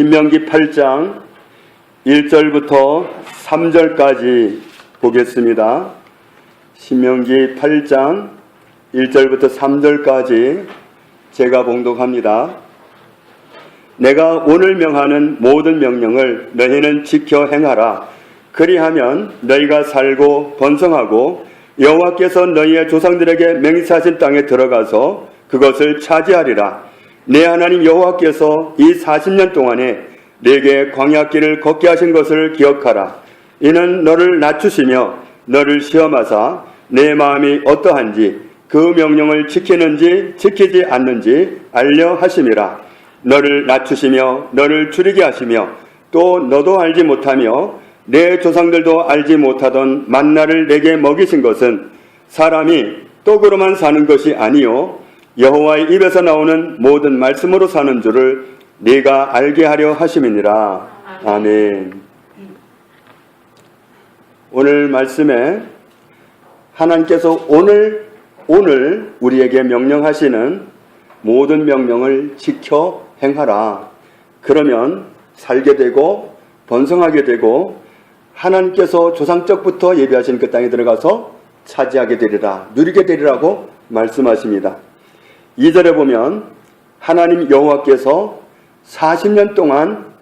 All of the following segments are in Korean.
신명기 8장 1절부터 3절까지 보겠습니다. 신명기 8장 1절부터 3절까지 제가 봉독합니다. 내가 오늘 명하는 모든 명령을 너희는 지켜 행하라. 그리하면 너희가 살고 번성하고 여호와께서 너희의 조상들에게 맹세하신 땅에 들어가서 그것을 차지하리라. 내 하나님 여호와께서 이 40년 동안에 내게 광야길을 걷게 하신 것을 기억하라. 이는 너를 낮추시며 너를 시험하사 내 마음이 어떠한지 그 명령을 지키는지 지키지 않는지 알려 하심이라. 너를 낮추시며 너를 줄이게 하시며 또 너도 알지 못하며 내 조상들도 알지 못하던 만나를 내게 먹이신 것은 사람이 떡으로만 사는 것이 아니요 여호와의 입에서 나오는 모든 말씀으로 사는 줄을 네가 알게 하려 하심이니라. 아멘. 오늘 말씀에 하나님께서 오늘 우리에게 명령하시는 모든 명령을 지켜 행하라. 그러면 살게 되고 번성하게 되고 하나님께서 조상적부터 예비하신 그 땅에 들어가서 차지하게 되리라, 누리게 되리라고 말씀하십니다. 2절에 보면 하나님 여호와께서 40년 동안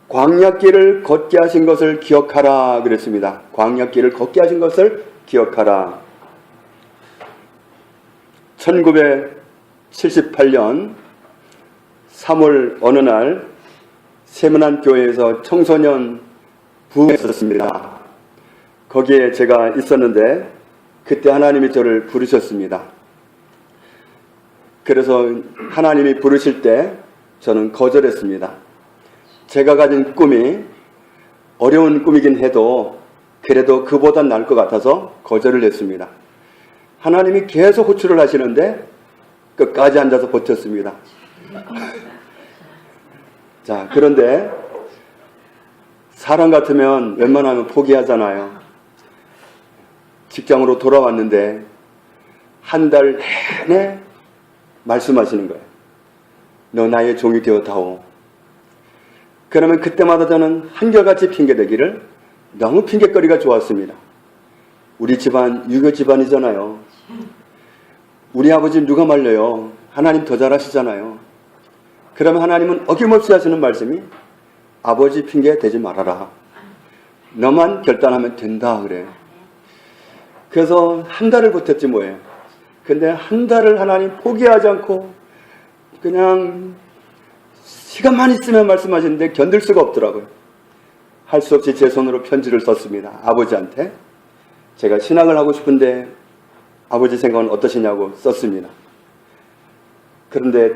광야길을 걷게 하신 것을 기억하라 그랬습니다. 광야길을 걷게 하신 것을 기억하라. 1978년 3월 어느 날 세문안교회에서 청소년 부흥회가 있었습니다. 거기에 제가 있었는데 그때 하나님이 저를 부르셨습니다. 그래서 하나님이 부르실 때 저는 거절했습니다. 제가 가진 꿈이 어려운 꿈이긴 해도 그래도 그보단 나을 것 같아서 거절을 했습니다. 하나님이 계속 호출을 하시는데 끝까지 앉아서 버텼습니다. 자, 그런데 사람 같으면 웬만하면 포기하잖아요. 직장으로 돌아왔는데 한 달 내내 말씀하시는 거예요. 너 나의 종이 되었다오. 그러면 그때마다 저는 한결같이 핑계대기를 너무 핑계거리가 좋았습니다. 우리 집안 유교 집안이잖아요. 우리 아버지 누가 말려요? 하나님 더 잘하시잖아요. 그러면 하나님은 어김없이 하시는 말씀이 아버지 핑계 대지 말아라. 너만 결단하면 된다 그래. 그래서 한 달을 버텼지 뭐예요. 근데 한 달을 하나님 포기하지 않고 그냥 시간만 있으면 말씀하시는데 견딜 수가 없더라고요. 할 수 없이 제 손으로 편지를 썼습니다. 아버지한테. 제가 신앙을 하고 싶은데 아버지 생각은 어떠시냐고 썼습니다. 그런데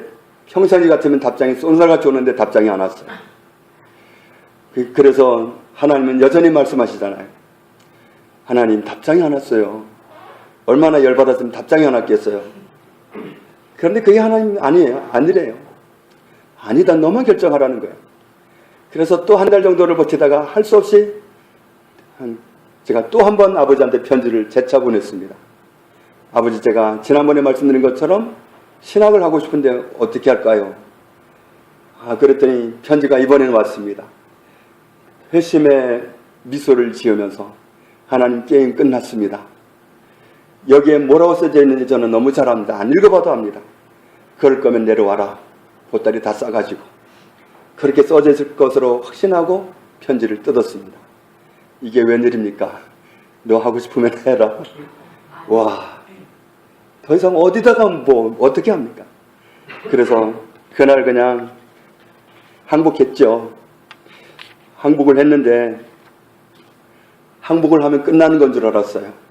평상시 같으면 답장이 쏜살같이 오는데 답장이 안 왔어요. 그래서 하나님은 여전히 말씀하시잖아요. 하나님 답장이 안 왔어요. 얼마나 열받았으면 답장이 안 왔겠어요. 그런데 그게 하나님 아니에요. 아니래요. 아니다, 너만 결정하라는 거예요. 그래서 또 한 달 정도를 버티다가 할 수 없이 제가 또 한 번 아버지한테 편지를 재차 보냈습니다. 아버지, 제가 지난번에 말씀드린 것처럼 신학을 하고 싶은데 어떻게 할까요? 그랬더니 편지가 이번에는 왔습니다. 회심의 미소를 지으면서 하나님 게임 끝났습니다. 여기에 뭐라고 써져 있는지 저는 너무 잘 압니다. 안 읽어봐도 압니다. 그럴 거면 내려와라. 보따리 다 싸가지고. 그렇게 써져 있을 것으로 확신하고 편지를 뜯었습니다. 이게 웬일입니까? 너 하고 싶으면 해라. 와, 더 이상 어디다가 뭐 어떻게 합니까? 그래서 그날 그냥 항복했죠. 항복을 했는데 항복을 하면 끝나는 건 줄 알았어요.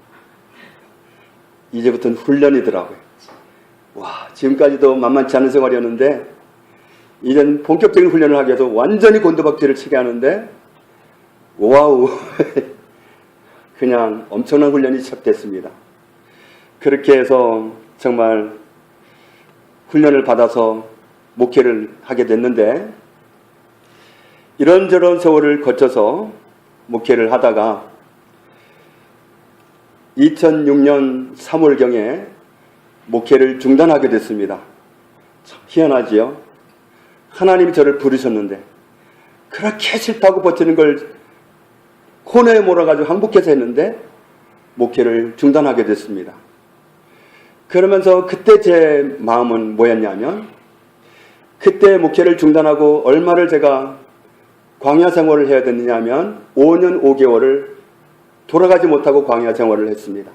이제부터는 훈련이더라고요. 와, 지금까지도 만만치 않은 생활이었는데 이젠 본격적인 훈련을 하기 위해서 완전히 곤두박질을 치게 하는데 와우 그냥 엄청난 훈련이 시작됐습니다. 그렇게 해서 정말 훈련을 받아서 목회를 하게 됐는데 이런저런 세월을 거쳐서 목회를 하다가 2006년 3월경에 목회를 중단하게 됐습니다. 참 희한하지요. 하나님이 저를 부르셨는데 그렇게 싫다고 버티는 걸 코너에 몰아가지고 항복해서 했는데 목회를 중단하게 됐습니다. 그러면서 그때 제 마음은 뭐였냐면, 그때 목회를 중단하고 얼마를 제가 광야 생활을 해야 됐느냐면 5년 5개월을 돌아가지 못하고 광야 생활을 했습니다.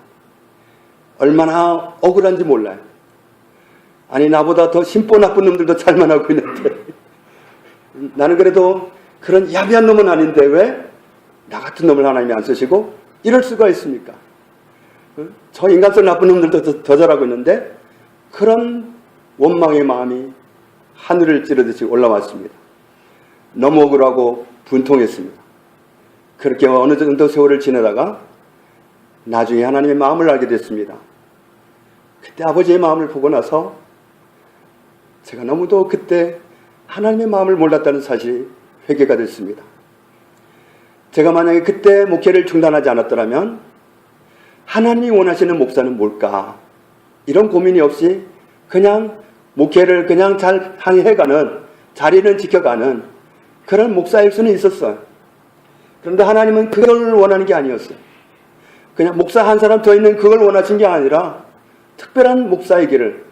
얼마나 억울한지 몰라요. 아니, 나보다 더 심보 나쁜 놈들도 잘만 하고 있는데 나는 그래도 그런 야비한 놈은 아닌데 왜 나 같은 놈을 하나님이 안 쓰시고 이럴 수가 있습니까? 저 인간성 나쁜 놈들도 더 잘하고 있는데, 그런 원망의 마음이 하늘을 찌르듯이 올라왔습니다. 너무 억울하고 분통했습니다. 그렇게 어느 정도 세월을 지내다가 나중에 하나님의 마음을 알게 됐습니다. 그때 아버지의 마음을 보고 나서 제가 너무도 그때 하나님의 마음을 몰랐다는 사실이 회개가 됐습니다. 제가 만약에 그때 목회를 중단하지 않았더라면 하나님이 원하시는 목사는 뭘까? 이런 고민이 없이 그냥 목회를 그냥 잘 해가는, 자리는 지켜가는 그런 목사일 수는 있었어요. 그런데 하나님은 그걸 원하는 게 아니었어요. 그냥 목사 한 사람 더 있는 그걸 원하신 게 아니라 특별한 목사의 길을,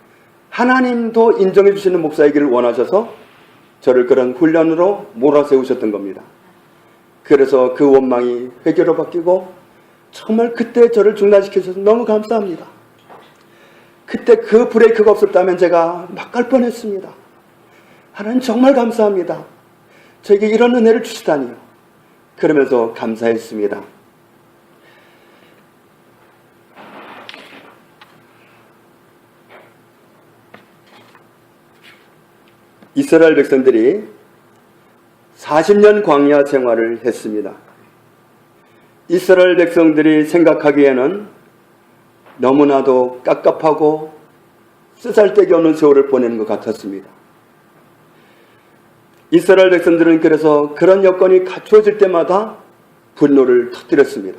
하나님도 인정해 주시는 목사의 길을 원하셔서 저를 그런 훈련으로 몰아세우셨던 겁니다. 그래서 그 원망이 회개로 바뀌고 정말 그때 저를 중단시켜주셔서 너무 감사합니다. 그때 그 브레이크가 없었다면 제가 막 갈 뻔했습니다. 하나님 정말 감사합니다. 저에게 이런 은혜를 주시다니요. 그러면서 감사했습니다. 이스라엘 백성들이 40년 광야 생활을 했습니다. 이스라엘 백성들이 생각하기에는 너무나도 깝깝하고 쓰잘데기 없는 세월을 보내는 것 같았습니다. 이스라엘 백성들은 그래서 그런 여건이 갖추어질 때마다 분노를 터뜨렸습니다.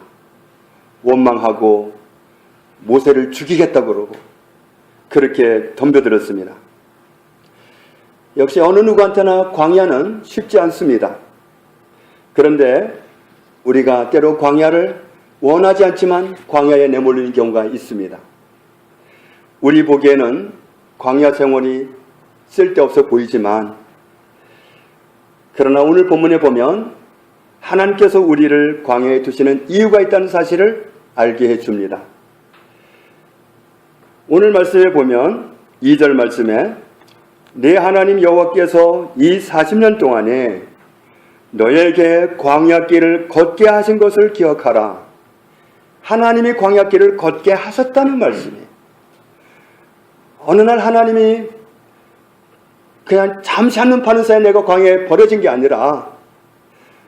원망하고 모세를 죽이겠다고 그러고 그렇게 덤벼들었습니다. 역시 어느 누구한테나 광야는 쉽지 않습니다. 그런데 우리가 때로 광야를 원하지 않지만 광야에 내몰리는 경우가 있습니다. 우리 보기에는 광야 생활이 쓸데없어 보이지만, 그러나 오늘 본문에 보면 하나님께서 우리를 광야에 두시는 이유가 있다는 사실을 알게 해줍니다. 오늘 말씀에 보면 2절 말씀에 네 하나님 여호와께서 이 40년 동안에 너에게 광야길을 걷게 하신 것을 기억하라. 하나님이 광야길을 걷게 하셨다는 말씀이에요. 어느 날 하나님이 그냥 잠시 한눈 파는 사이에 내가 광야에 버려진 게 아니라,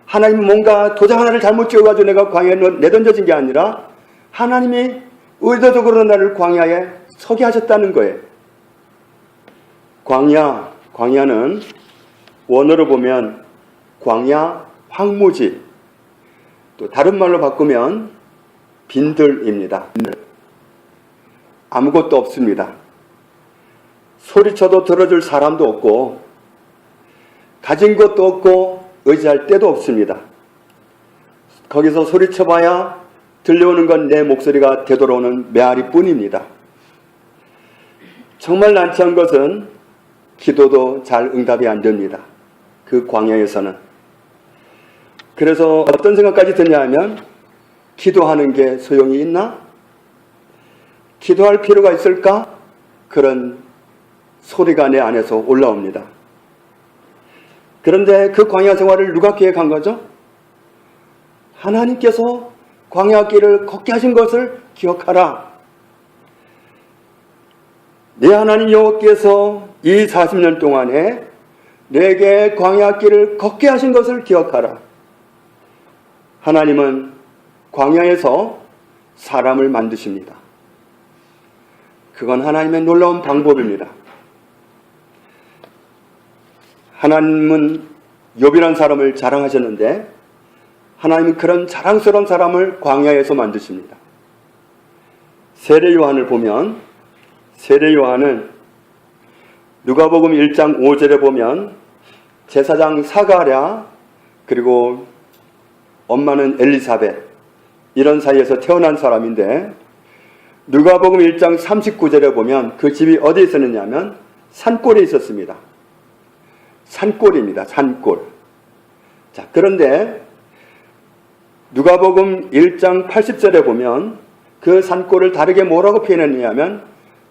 하나님이 뭔가 도장 하나를 잘못 찍어가지고 내가 광야에 내던져진 게 아니라 하나님이 의도적으로 나를 광야에 서게 하셨다는 거예요. 광야는 원어로 보면 광야, 황무지, 또 다른 말로 바꾸면 빈들입니다. 아무것도 없습니다. 소리쳐도 들어줄 사람도 없고 가진 것도 없고 의지할 데도 없습니다. 거기서 소리쳐봐야 들려오는 건 내 목소리가 되돌아오는 메아리뿐입니다. 정말 난처한 것은 기도도 잘 응답이 안 됩니다. 그 광야에서는. 그래서 어떤 생각까지 드냐 하면, 기도하는 게 소용이 있나? 기도할 필요가 있을까? 그런 소리가 내 안에서 올라옵니다. 그런데 그 광야 생활을 누가 계획한 거죠? 하나님께서 광야 길을 걷게 하신 것을 기억하라. 네 하나님 여호와께서 이 40년 동안에 내게 광야 길을 걷게 하신 것을 기억하라. 하나님은 광야에서 사람을 만드십니다. 그건 하나님의 놀라운 방법입니다. 하나님은 욥이라는 사람을 자랑하셨는데, 하나님은 그런 자랑스러운 사람을 광야에서 만드십니다. 세례 요한을 보면, 세례 요한은 누가복음 1장 5절에 보면 제사장 사가랴 그리고 엄마는 엘리사벳 이런 사이에서 태어난 사람인데 누가복음 1장 39절에 보면 그 집이 어디에 있었느냐면 산골에 있었습니다. 산골입니다. 산골. 자, 그런데 누가복음 1장 80절에 보면 그 산골을 다르게 뭐라고 표현했느냐면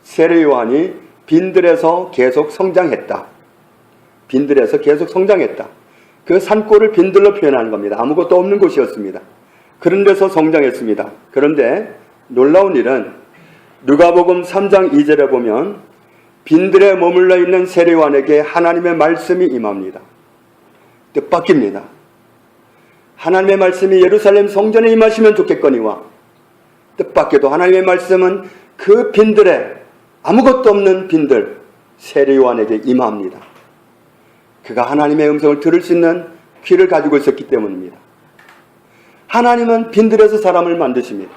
세례 요한이 빈들에서 계속 성장했다. 빈들에서 계속 성장했다. 그 산골을 빈들로 표현하는 겁니다. 아무것도 없는 곳이었습니다. 그런 데서 성장했습니다. 그런데 놀라운 일은 누가복음 3장 2절에 보면 빈들에 머물러 있는 세례 요한에게 하나님의 말씀이 임합니다. 뜻밖입니다. 하나님의 말씀이 예루살렘 성전에 임하시면 좋겠거니와 뜻밖에도 하나님의 말씀은 그 빈들에 아무것도 없는 빈들 세례 요한에게 임합니다. 그가 하나님의 음성을 들을 수 있는 귀를 가지고 있었기 때문입니다. 하나님은 빈들에서 사람을 만드십니다.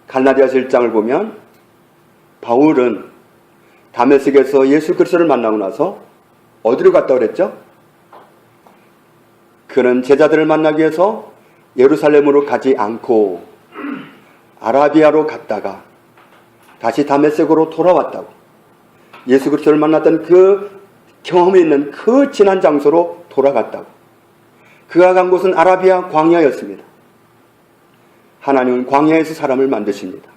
갈라디아서 1장을 보면 바울은 다메섹에서 예수 그리스도를 만나고 나서 어디로 갔다 그랬죠? 그는 제자들을 만나기 위해서 예루살렘으로 가지 않고 아라비아로 갔다가 다시 다메섹으로 돌아왔다고. 예수 그리스도를 만났던 그 경험이 있는 그 지난 장소로 돌아갔다고. 그가 간 곳은 아라비아 광야였습니다. 하나님은 광야에서 사람을 만드십니다.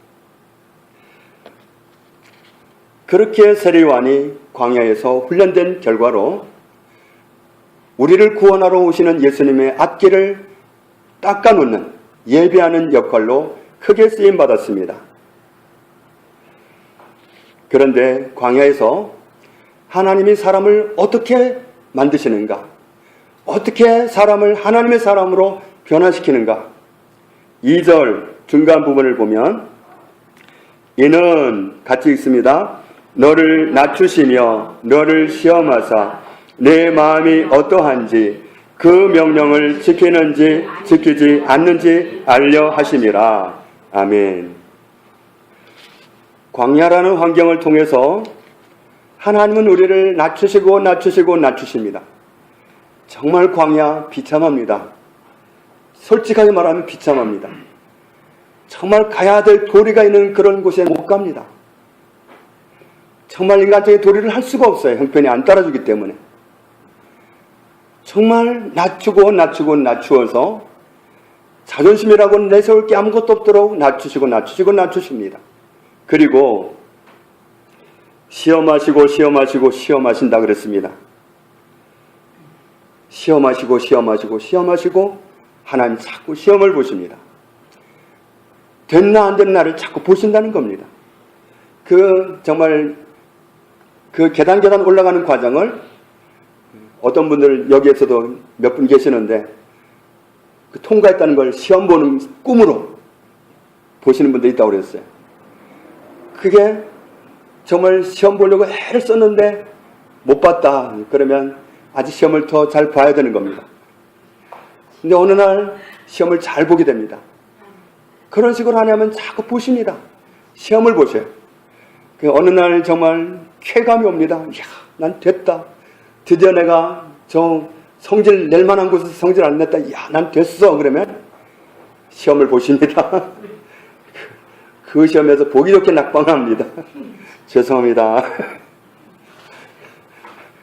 그렇게 세례 요한이 광야에서 훈련된 결과로 우리를 구원하러 오시는 예수님의 앞길을 닦아놓는 예비하는 역할로 크게 쓰임받았습니다. 그런데 광야에서 하나님이 사람을 어떻게 만드시는가? 어떻게 사람을 하나님의 사람으로 변화시키는가? 2절 중간 부분을 보면 이는 같이 읽습니다. 너를 낮추시며 너를 시험하사 내 마음이 어떠한지 그 명령을 지키는지 지키지 않는지 알려 하심이라. 아멘. 광야라는 환경을 통해서 하나님은 우리를 낮추시고 낮추시고 낮추십니다. 정말 광야 비참합니다. 솔직하게 말하면 비참합니다. 정말 가야 될 도리가 있는 그런 곳에 못 갑니다. 정말 인간적인 도리를 할 수가 없어요. 형편이 안 따라주기 때문에. 정말 낮추고 낮추고 낮추어서 자존심이라고 내세울 게 아무것도 없도록 낮추시고 낮추시고 낮추십니다. 그리고 시험하시고 시험하시고 시험하신다 그랬습니다. 시험하시고 시험하시고 시험하시고 하나님 자꾸 시험을 보십니다. 됐나 안 됐나를 자꾸 보신다는 겁니다. 정말 그 계단 올라가는 과정을 어떤 분들 여기에서도 몇 분 계시는데 그 통과했다는 걸 시험 보는 꿈으로 보시는 분도 있다고 그랬어요. 그게 정말 시험 보려고 애를 썼는데 못 봤다. 그러면 아직 시험을 더 잘 봐야 되는 겁니다. 근데 어느 날 시험을 잘 보게 됩니다. 그런 식으로 하냐면 자꾸 보십니다. 시험을 보셔요. 어느 날 정말 쾌감이 옵니다. 이야, 난 됐다. 드디어 내가 저 성질 낼 만한 곳에서 성질 안 냈다. 이야, 난 됐어. 그러면 시험을 보십니다. 그 시험에서 보기 좋게 낙방합니다. 죄송합니다.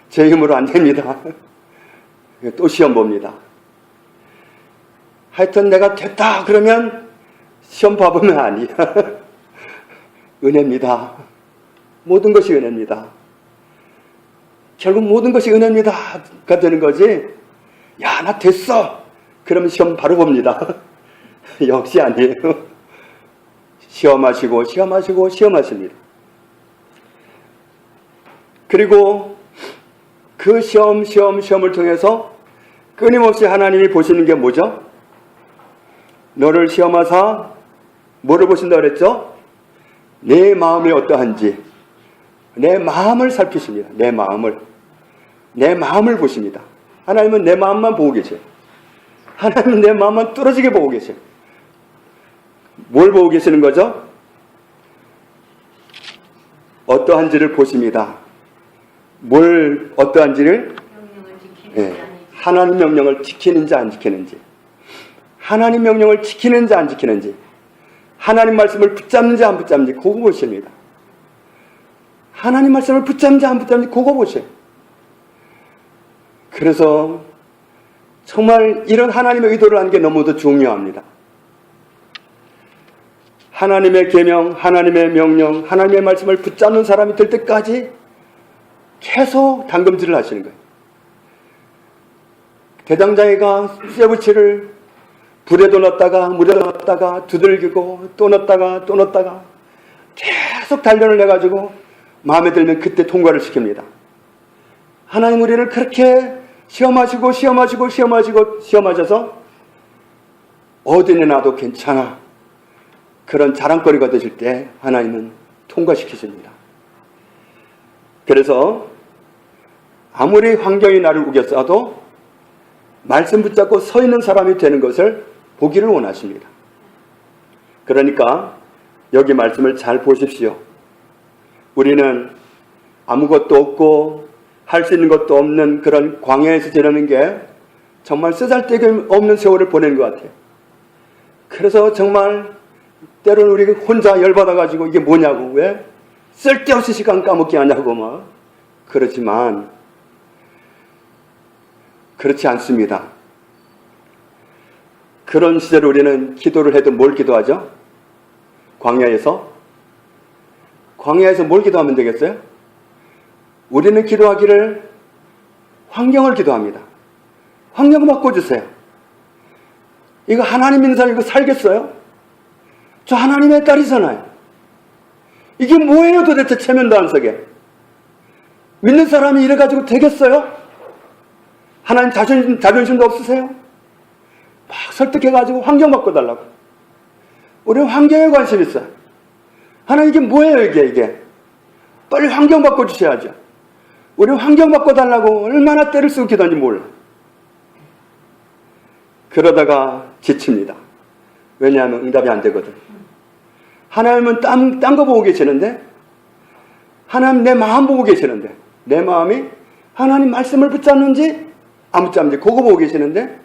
제 힘으로 안 됩니다. 또 시험 봅니다. 하여튼 내가 됐다 그러면 시험 봐보면 아니야. 은혜입니다. 모든 것이 은혜입니다. 결국 모든 것이 은혜입니다가 되는 거지. 야, 나 됐어. 그러면 시험 바로 봅니다. 역시 아니에요. 시험하시고 시험하시고 시험하십니다. 그리고 그 시험을 통해서 끊임없이 하나님이 보시는 게 뭐죠? 너를 시험하사 뭐를 보신다 그랬죠? 내 마음이 어떠한지 내 마음을 살피십니다. 내 마음을 보십니다. 하나님은 내 마음만 보고 계세요. 하나님은 내 마음만 뚫어지게 보고 계세요. 뭘 보고 계시는 거죠? 어떠한지를 보십니다. 어떠한지를? 예, 하나님 명령을 지키는지 안 지키는지, 하나님 명령을 지키는지 안 지키는지, 하나님 말씀을 붙잡는지 안 붙잡는지 그거 보십니다. 하나님 말씀을 붙잡는지 안 붙잡는지 그거 보세요. 그래서 정말 이런 하나님의 의도를 하는 게 너무도 중요합니다. 하나님의 계명, 하나님의 명령, 하나님의 말씀을 붙잡는 사람이 될 때까지 계속 당금질을 하시는 거예요. 대장장이가 쇠붙이를 불에도 넣었다가 물에도 넣었다가 두들기고 또 넣었다가 또 넣었다가 계속 단련을 해가지고 마음에 들면 그때 통과를 시킵니다. 하나님 우리를 그렇게 시험하셔서 어디 내놔도 괜찮아, 그런 자랑거리가 되실 때 하나님은 통과시키십니다. 그래서 아무리 환경이 나를 우겨싸도 말씀 붙잡고 서 있는 사람이 되는 것을 보기를 원하십니다. 그러니까 여기 말씀을 잘 보십시오. 우리는 아무것도 없고 할 수 있는 것도 없는 그런 광야에서 지내는 게 정말 쓰잘데기 없는 세월을 보내는 것 같아요. 그래서 정말 때로는 우리 혼자 열받아가지고 이게 뭐냐고, 왜 쓸데없이 시간 까먹게 하냐고 막 그렇지만 그렇지 않습니다. 그런 시절에 우리는 기도를 해도 뭘 기도하죠? 광야에서 뭘 기도하면 되겠어요? 우리는 기도하기를 환경을 기도합니다. 환경 바꿔주세요. 이거 하나님 있는 사람 이거 살겠어요? 저 하나님의 딸이잖아요. 이게 뭐예요 도대체 체면도 안 서게. 믿는 사람이 이래가지고 되겠어요? 하나님 자존심도 없으세요? 막 설득해가지고 환경 바꿔달라고. 우리는 환경에 관심 있어요. 하나님 이게 뭐예요 이게. 빨리 환경 바꿔주셔야죠. 우리는 환경 바꿔달라고 얼마나 때를 쓰고 기도하는지 몰라. 그러다가 지칩니다. 왜냐하면 응답이 안 되거든. 하나님은 딴 거 보고 계시는데, 하나님 내 마음 보고 계시는데, 내 마음이 하나님 말씀을 붙잡는지 안 붙잡는지 그거 보고 계시는데,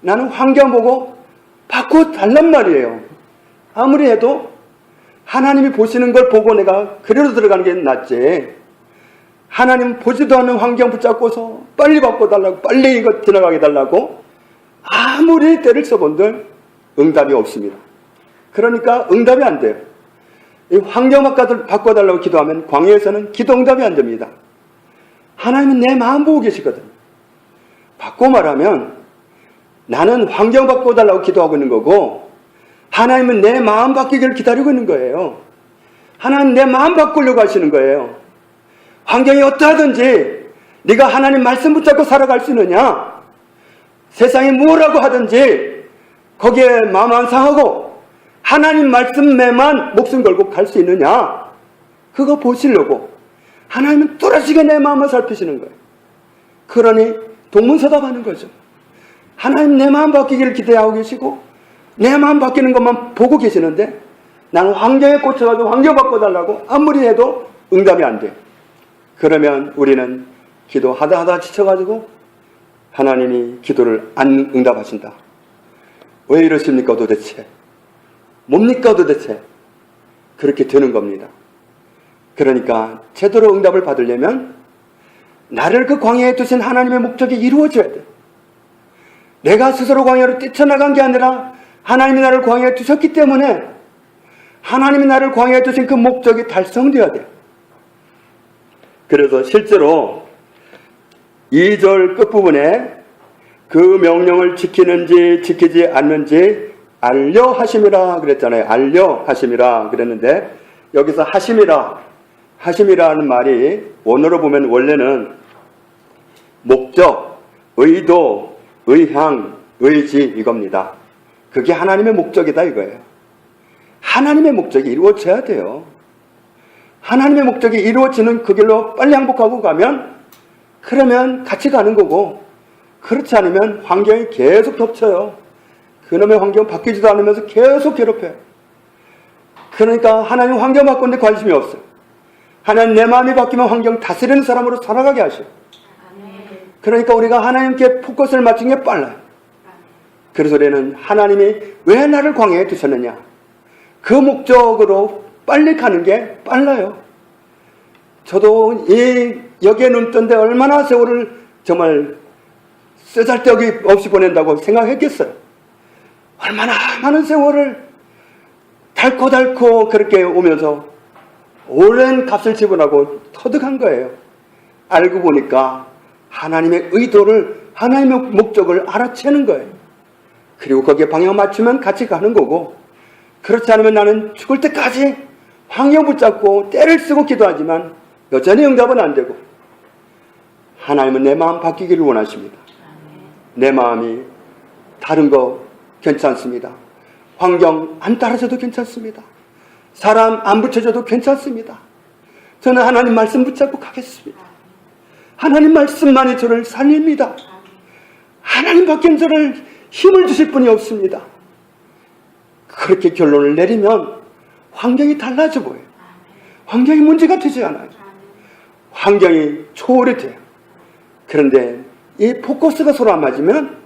나는 환경 보고 바꿔달란 말이에요. 아무리 해도 하나님이 보시는 걸 보고 내가 그래도 들어가는 게 낫지, 하나님 보지도 않는 환경 붙잡고서 빨리 바꿔달라고, 빨리 이거 지나가게 달라고 아무리 때를 써본들 응답이 없습니다. 그러니까 응답이 안 돼요. 이 환경 바꿔달라고 기도하면 광야에서는 기도 응답이 안 됩니다. 하나님은 내 마음 보고 계시거든. 바꿔 말하면 나는 환경 바꿔달라고 기도하고 있는 거고, 하나님은 내 마음 바뀌기를 기다리고 있는 거예요. 하나님 내 마음 바꾸려고 하시는 거예요. 환경이 어떠하든지 네가 하나님 말씀 붙잡고 살아갈 수 있느냐, 세상이 뭐라고 하든지 거기에 마음 안 상하고 하나님 말씀에만 목숨 걸고 갈 수 있느냐, 그거 보시려고 하나님은 뚜렷하게 내 마음을 살피시는 거예요. 그러니 동문서답하는 거죠. 하나님 내 마음 바뀌기를 기대하고 계시고 내 마음 바뀌는 것만 보고 계시는데, 나는 환경에 꽂혀가지고 환경 바꿔달라고 아무리 해도 응답이 안 돼. 그러면 우리는 기도하다 지쳐가지고 하나님이 기도를 안 응답하신다. 왜 이러십니까 도대체? 뭡니까 도대체? 그렇게 되는 겁니다. 그러니까 제대로 응답을 받으려면 나를 그 광야에 두신 하나님의 목적이 이루어져야 돼. 내가 스스로 광야로 뛰쳐나간 게 아니라 하나님이 나를 광야에 두셨기 때문에 하나님이 나를 광야에 두신 그 목적이 달성되어야 돼. 그래서 실제로 2절 끝부분에 그 명령을 지키는지 지키지 않는지 알려하심이라 그랬잖아요. 알려하심이라 그랬는데, 여기서 하심이라는 말이 원어로 보면 원래는 목적, 의도, 의향, 의지 이겁니다. 그게 하나님의 목적이다 이거예요. 하나님의 목적이 이루어져야 돼요. 하나님의 목적이 이루어지는 그 길로 빨리 항복하고 가면, 그러면 같이 가는 거고, 그렇지 않으면 환경이 계속 덮쳐요. 그놈의 환경 바뀌지도 않으면서 계속 괴롭혀요. 그러니까 하나님 환경 바꾸는데 관심이 없어요. 하나님 내 마음이 바뀌면 환경 다스리는 사람으로 살아가게 하셔요. 그러니까 우리가 하나님께 포커스를 맞춘 게 빨라요. 그래서 우리는 하나님이 왜 나를 광야에 두셨느냐, 그 목적으로 빨리 가는 게 빨라요. 저도 여기에 눈 뜬데 얼마나 세월을 정말 쓰잘데기 없이 보낸다고 생각했겠어요. 얼마나 많은 세월을 닳고 그렇게 오면서 오랜 값을 지불하고 터득한 거예요. 알고 보니까 하나님의 의도를, 하나님의 목적을 알아채는 거예요. 그리고 거기에 방향 맞추면 같이 가는 거고, 그렇지 않으면 나는 죽을 때까지 방향 붙잡고 때를 쓰고 기도하지만 여전히 응답은 안 되고, 하나님은 내 마음 바뀌기를 원하십니다. 내 마음이 다른 거 괜찮습니다. 환경 안 따라줘도 괜찮습니다. 사람 안 붙여줘도 괜찮습니다. 저는 하나님 말씀 붙잡고 가겠습니다. 하나님 말씀만이 저를 살립니다. 하나님밖에 저를 힘을 주실 분이 없습니다. 그렇게 결론을 내리면 환경이 달라져 보여요. 환경이 문제가 되지 않아요. 환경이 초월이 돼요. 그런데 이 포커스가 서로 안 맞으면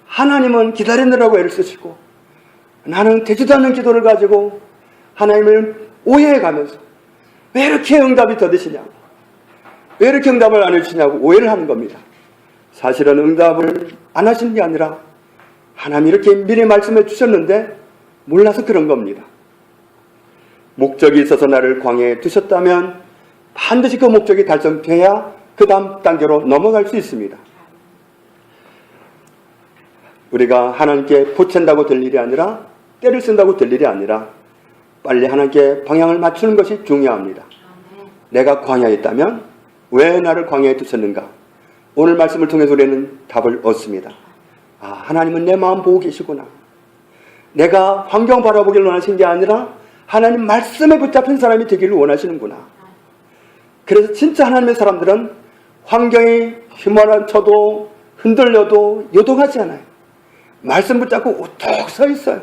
하나님은 기다리느라고 애를 쓰시고, 나는 되지도 않는 기도를 가지고 하나님을 오해해가면서 왜 이렇게 응답이 더디시냐고, 왜 이렇게 응답을 안 해주시냐고 오해를 하는 겁니다. 사실은 응답을 안 하시는 게 아니라 하나님이 이렇게 미리 말씀해 주셨는데 몰라서 그런 겁니다. 목적이 있어서 나를 광야에 두셨다면 반드시 그 목적이 달성돼야 그 다음 단계로 넘어갈 수 있습니다. 우리가 하나님께 보챈다고 될 일이 아니라, 때를 쓴다고 될 일이 아니라 빨리 하나님께 방향을 맞추는 것이 중요합니다. 내가 광야에 있다면 왜 나를 광야에 두셨는가? 오늘 말씀을 통해서 우리는 답을 얻습니다. 아, 하나님은 내 마음 보고 계시구나. 내가 환경 바라보기를 원하시는 게 아니라 하나님 말씀에 붙잡힌 사람이 되기를 원하시는구나. 그래서 진짜 하나님의 사람들은 환경이 휘몰아쳐도 흔들려도 요동하지 않아요. 말씀 붙잡고 우뚝 서 있어요.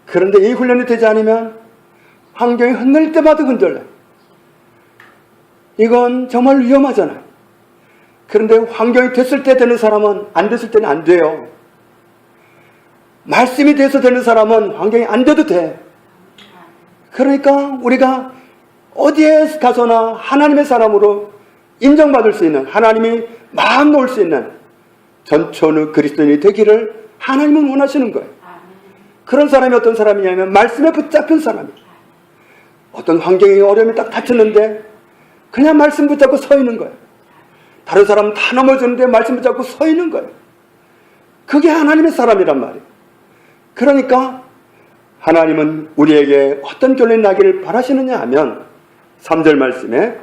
그런데 이 훈련이 되지 않으면 환경이 흔들릴 때마다 흔들려요. 이건 정말 위험하잖아요. 그런데 환경이 됐을 때 되는 사람은 안 됐을 때는 안 돼요. 말씀이 돼서 되는 사람은 환경이 안 돼도 돼. 그러니까 우리가 어디에 가서나 하나님의 사람으로 인정받을 수 있는, 하나님이 마음 놓을 수 있는 전천후 그리스도인이 되기를 하나님은 원하시는 거예요. 그런 사람이 어떤 사람이냐면 말씀에 붙잡힌 사람이에요. 어떤 환경이 어려움이 딱 닥쳤는데 그냥 말씀 붙잡고 서 있는 거예요. 다른 사람은 다 넘어지는데 말씀 붙잡고 서 있는 거예요. 그게 하나님의 사람이란 말이에요. 그러니까 하나님은 우리에게 어떤 결론이 나기를 바라시느냐 하면 3절 말씀에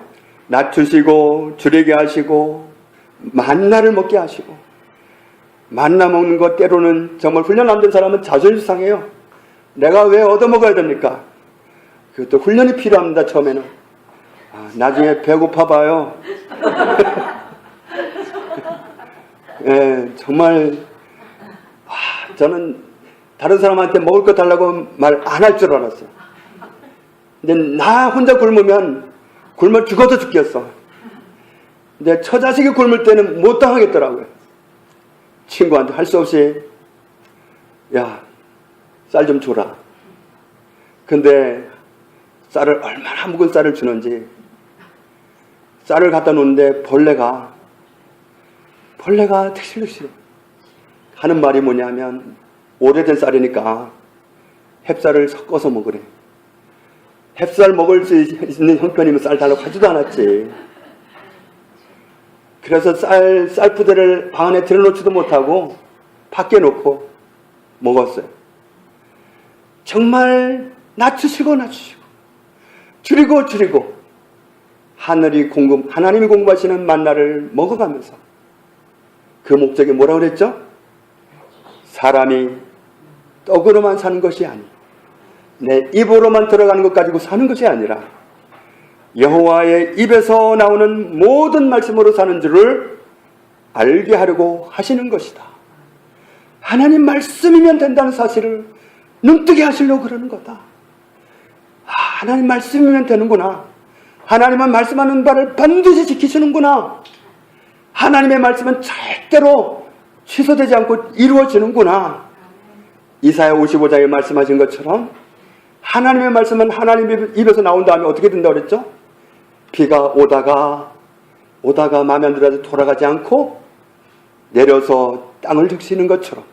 낮추시고 줄이게 하시고 만나를 먹게 하시고, 만나 먹는 것 때로는 정말 훈련 안 된 사람은 자존심 상해요. 내가 왜 얻어먹어야 됩니까? 그것도 훈련이 필요합니다. 처음에는. 나중에 배고파 봐요. 예, 정말 저는 다른 사람한테 먹을 거 달라고 말 안 할 줄 알았어요. 근데 나 혼자 굶으면 굶어 죽어도 죽겠어. 근데 처자식이 굶을 때는 못 당하겠더라고요. 친구한테 할 수 없이 야, 쌀 좀 줘라. 근데 쌀을 얼마나 묵은 쌀을 주는지, 쌀을 갖다 놓는데 벌레가 득실득실 하는 말이 뭐냐면, 오래된 쌀이니까 햅쌀을 섞어서 먹으래. 햅쌀 먹을 수 있는 형편이면 쌀 달라고 하지도 않았지. 그래서 쌀푸대를 방 안에 들여놓지도 못하고 밖에 놓고 먹었어요. 정말 낮추시고 줄이고 하나님이 공급하시는 만나를 먹어가면서, 그 목적이 뭐라고 그랬죠? 사람이 떡으로만 사는 것이 아니고 내 입으로만 들어가는 것 가지고 사는 것이 아니라 여호와의 입에서 나오는 모든 말씀으로 사는 줄을 알게 하려고 하시는 것이다. 하나님 말씀이면 된다는 사실을 눈뜨게 하시려고 그러는 거다. 하나님 말씀이면 되는구나. 하나님은 말씀하는 바를 반드시 지키시는구나. 하나님의 말씀은 절대로 취소되지 않고 이루어지는구나. 이사야 55장에 말씀하신 것처럼 하나님의 말씀은 하나님의 입에서 나온 다음에 어떻게 된다고 그랬죠? 비가 오다가 마음에 안 들어서 돌아가지 않고 내려서 땅을 적시는 것처럼,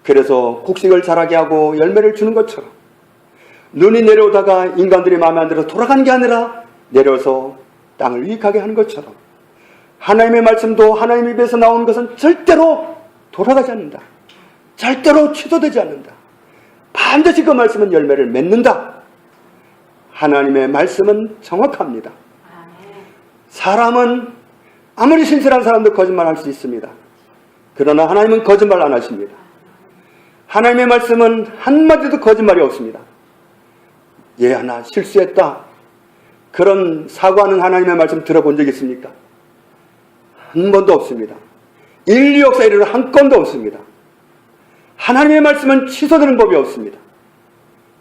그래서 곡식을 자라게 하고 열매를 주는 것처럼, 눈이 내려오다가 인간들이 마음에 안 들어서 돌아가는 게 아니라 내려서 땅을 유익하게 하는 것처럼, 하나님의 말씀도 하나님 입에서 나오는 것은 절대로 돌아가지 않는다. 절대로 취소되지 않는다. 반드시 그 말씀은 열매를 맺는다. 하나님의 말씀은 정확합니다. 사람은 아무리 신실한 사람도 거짓말할 수 있습니다. 그러나 하나님은 거짓말 안 하십니다. 하나님의 말씀은 한마디도 거짓말이 없습니다. 얘 하나 실수했다, 그런 사과하는 하나님의 말씀 들어본 적 있습니까? 한 번도 없습니다. 인류 역사 이르러 한 건도 없습니다. 하나님의 말씀은 취소되는 법이 없습니다.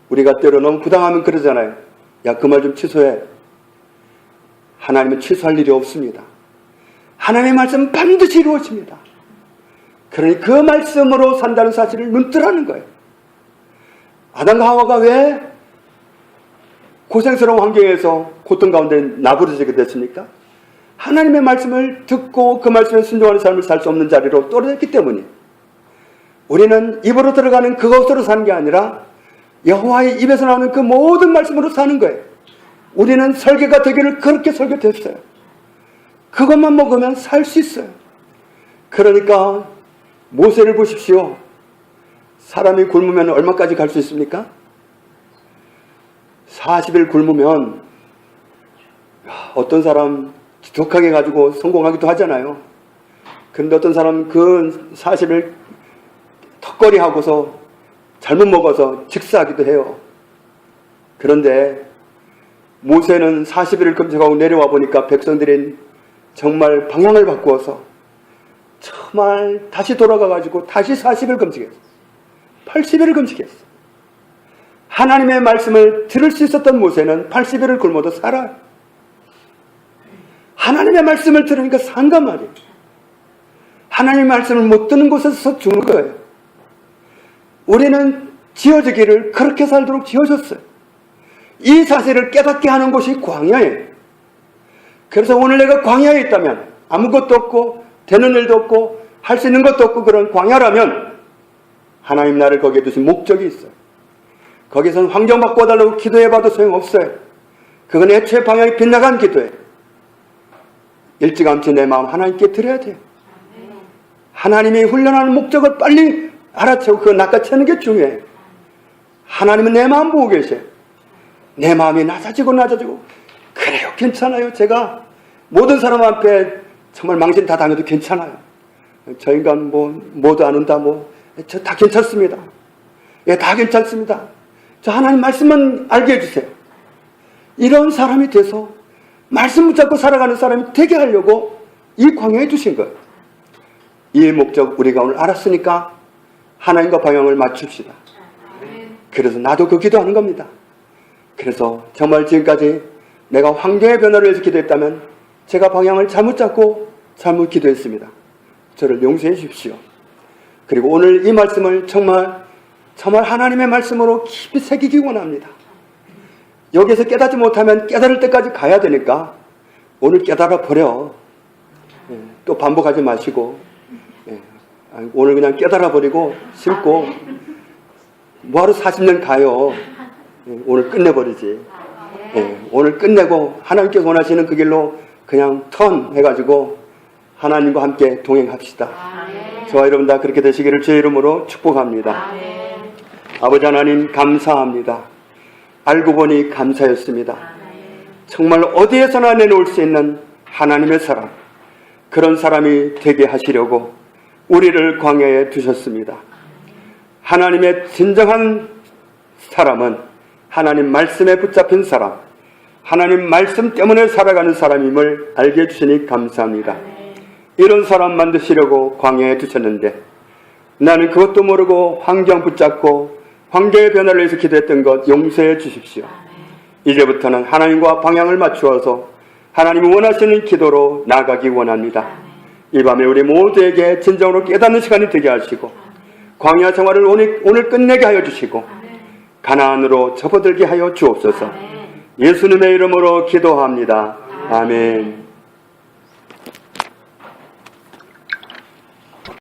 우리가 때로 너무 부당하면 그러잖아요. 야, 그 말 좀 취소해. 하나님은 취소할 일이 없습니다. 하나님의 말씀은 반드시 이루어집니다. 그러니 그 말씀으로 산다는 사실을 눈뜨라는 거예요. 아담과 하와가 왜 고생스러운 환경에서 고통 가운데 나부러지게 됐습니까? 하나님의 말씀을 듣고 그 말씀에 순종하는 삶을 살 수 없는 자리로 떨어졌기 때문이에요. 우리는 입으로 들어가는 그것으로 사는 게 아니라 여호와의 입에서 나오는 그 모든 말씀으로 사는 거예요. 우리는 설계가 되기를 그렇게 설계됐어요. 그것만 먹으면 살 수 있어요. 그러니까 모세를 보십시오. 사람이 굶으면 얼마까지 갈 수 있습니까? 40일 굶으면, 어떤 사람 지독하게 가지고 성공하기도 하잖아요. 근데 어떤 사람 그 40일 턱걸이 하고서 잘못 먹어서 직사하기도 해요. 그런데 모세는 40일을 금식하고 내려와 보니까 백성들이 정말 방향을 바꾸어서 정말 다시 돌아가가지고 다시 40일 금식했어. 80일을 금식했어. 하나님의 말씀을 들을 수 있었던 모세는 80일을 굶어도 살아요. 하나님의 말씀을 들으니까 산단 말이에요. 하나님의 말씀을 못 듣는 곳에서 죽는 거예요. 우리는 지어지기를 그렇게 살도록 지어졌어요. 이 사실을 깨닫게 하는 곳이 광야예요. 그래서 오늘 내가 광야에 있다면, 아무것도 없고 되는 일도 없고 할 수 있는 것도 없고 그런 광야라면 하나님 나를 거기에 두신 목적이 있어요. 거기서는 환경 바꿔달라고 기도해봐도 소용없어요. 그건 애초에 방향이 빗나간 기도예요. 일찌감치 내 마음 하나님께 드려야 돼요. 하나님이 훈련하는 목적을 빨리 알아채고 그거 낚아채는 게 중요해요. 하나님은 내 마음 보고 계셔요. 내 마음이 낮아지고 그래요, 괜찮아요. 제가 모든 사람 앞에 정말 망신 다 당해도 괜찮아요. 저 인간 뭐도 안 한다, 저 다 괜찮습니다. 예, 다 괜찮습니다. 저 하나님 말씀만 알게 해주세요. 이런 사람이 돼서 말씀 붙잡고 살아가는 사람이 되게 하려고 이 광야에 두신 거예요. 이 목적 우리가 오늘 알았으니까 하나님과 방향을 맞춥시다. 그래서 나도 그 기도하는 겁니다. 그래서 정말 지금까지 내가 환경의 변화를 위해서 기도했다면 제가 방향을 잘못 잡고 잘못 기도했습니다. 저를 용서해 주십시오. 그리고 오늘 이 말씀을 정말 하나님의 말씀으로 깊이 새기기 원합니다. 여기에서 깨닫지 못하면 깨달을 때까지 가야 되니까 오늘 깨달아 버려. 또 반복하지 마시고, 오늘 그냥 깨달아 버리고 심고 뭐하러 40년 가요. 오늘 끝내버리지. 오늘 끝내고 하나님께서 원하시는 그 길로 그냥 턴 해가지고 하나님과 함께 동행합시다. 저와 여러분 다 그렇게 되시기를 주의 이름으로 축복합니다. 아버지 하나님 감사합니다. 알고 보니 감사였습니다. 정말 어디에서나 내놓을 수 있는 하나님의 사람, 그런 사람이 되게 하시려고 우리를 광야에 두셨습니다. 하나님의 진정한 사람은 하나님 말씀에 붙잡힌 사람, 하나님 말씀 때문에 살아가는 사람임을 알게 해주시니 감사합니다. 이런 사람 만드시려고 광야에 두셨는데 나는 그것도 모르고 환경 붙잡고 환경의 변화를 위해서 기도했던 것 용서해 주십시오. 이제부터는 하나님과 방향을 맞추어서 하나님이 원하시는 기도로 나아가기 원합니다. 이 밤에 우리 모두에게 진정으로 깨닫는 시간이 되게 하시고 광야 생활을 오늘 끝내게 하여 주시고 가나안으로 접어들게 하여 주옵소서. 예수님의 이름으로 기도합니다. 아멘.